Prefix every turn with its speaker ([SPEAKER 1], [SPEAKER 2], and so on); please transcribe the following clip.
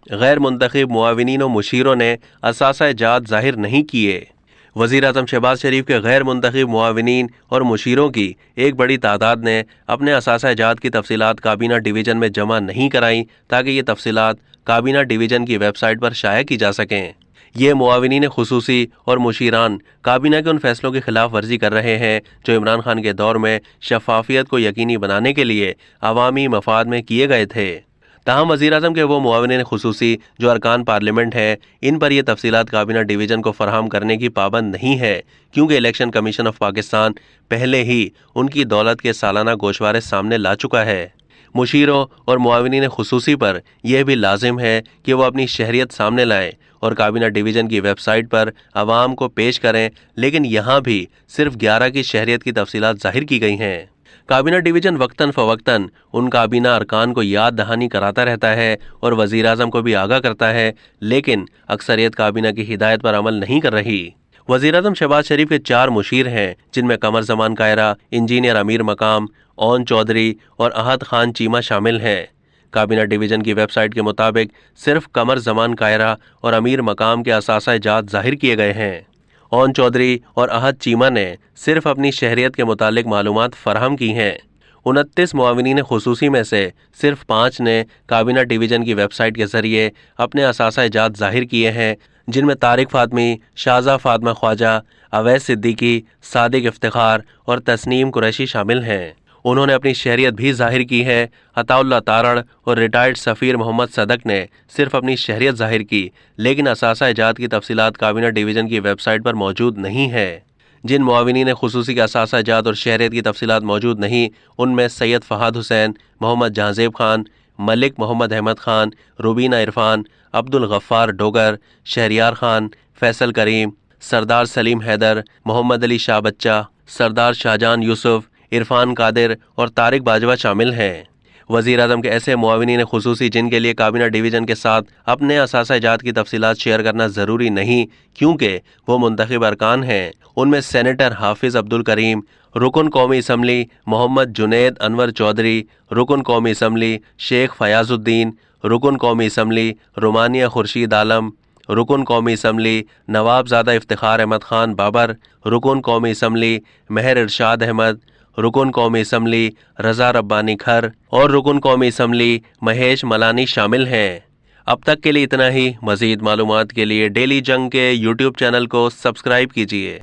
[SPEAKER 1] غیر منتخب معاونین و مشیروں نے اثاثہ جات ظاہر نہیں کیے۔ وزیر اعظم شہباز شریف کے غیر منتخب معاونین اور مشیروں کی ایک بڑی تعداد نے اپنے اثاثہ جات کی تفصیلات کابینہ ڈویژن میں جمع نہیں کرائیں تاکہ یہ تفصیلات کابینہ ڈویژن کی ویب سائٹ پر شائع کی جا سکیں۔ یہ معاونین خصوصی اور مشیران کابینہ کے ان فیصلوں کی خلاف ورزی کر رہے ہیں جو عمران خان کے دور میں شفافیت کو یقینی بنانے کے لیے عوامی مفاد میں کیے گئے تھے۔ تاہم وزیر اعظم کے وہ معاونین خصوصی جو ارکان پارلیمنٹ ہیں، ان پر یہ تفصیلات کابینہ ڈویژن کو فراہم کرنے کی پابند نہیں ہے، کیونکہ الیکشن کمیشن آف پاکستان پہلے ہی ان کی دولت کے سالانہ گوشوارے سامنے لا چکا ہے۔ مشیروں اور معاونین خصوصی پر یہ بھی لازم ہے کہ وہ اپنی شہریت سامنے لائیں اور کابینہ ڈویژن کی ویب سائٹ پر عوام کو پیش کریں، لیکن یہاں بھی صرف 11 کی شہریت کی تفصیلات ظاہر کی گئی ہیں۔ کابینہ ڈویژن وقتاً فوقتاً ان کابینہ ارکان کو یاد دہانی کراتا رہتا ہے اور وزیر اعظم کو بھی آگاہ کرتا ہے، لیکن اکثریت کابینہ کی ہدایت پر عمل نہیں کر رہی۔ وزیر اعظم شہباز شریف کے 4 مشیر ہیں، جن میں قمر زمان کائرہ، انجینئر امیر مقام، اون چودھری اور احد خان چیمہ شامل ہیں۔ کابینہ ڈویژن کی ویب سائٹ کے مطابق صرف قمر زمان کائرہ اور امیر مقام کے اثاثہ جات ظاہر کیے گئے ہیں۔ اون چودھری اور احد چیمہ نے صرف اپنی شہریت کے متعلق معلومات فراہم کی ہیں۔ 29 معاونین خصوصی میں سے صرف 5 نے کابینہ ڈویژن کی ویب سائٹ کے ذریعے اپنے اثاثہ جات ظاہر کیے ہیں، جن میں طارق فاطمی، شاہزہ فاطمہ خواجہ، اویس صدیقی، صادق افتخار اور تسنیم قریشی شامل ہیں۔ انہوں نے اپنی شہریت بھی ظاہر کی ہے۔ عطا اللہ تارڑ اور ریٹائرڈ سفیر محمد صدق نے صرف اپنی شہریت ظاہر کی، لیکن اثاثہ جات کی تفصیلات کابینہ ڈویژن کی ویب سائٹ پر موجود نہیں ہے۔ جن معاونین خصوصی کے اثاثہ جات اور شہریت کی تفصیلات موجود نہیں، ان میں سید فہد حسین، محمد جہانزیب خان، ملک محمد احمد خان، روبینہ عرفان، عبد الغفار ڈوگر، شہریار خان، فیصل کریم، سردار سلیم حیدر، محمد علی شاہ بچہ، سردار شاہجہان یوسف، عرفان قادر اور طارق باجوہ شامل ہیں۔ وزیر اعظم کے ایسے معاونین خصوصی جن کے لیے کابینہ ڈویژن کے ساتھ اپنے اثاثہ جات کی تفصیلات شیئر کرنا ضروری نہیں، کیونکہ وہ منتخب ارکان ہیں، ان میں سینیٹر حافظ عبد الکریم، رکن قومی اسمبلی محمد جنید انور چودھری، رکن قومی اسمبلی شیخ فیاض الدین، رکن قومی اسمبلی رومانیہ خورشید عالم، رکن قومی اسمبلی نواب زادہ افتخار احمد خان بابر، رکن قومی اسمبلی مہر ارشاد احمد، رکن قومی اسمبلی رضا ربانی کھر اور رکن قومی اسمبلی مہیش ملانی شامل ہیں۔ اب تک کے لیے اتنا ہی۔ مزید معلومات کے لیے ڈیلی جنگ کے یوٹیوب چینل کو سبسکرائب کیجیے۔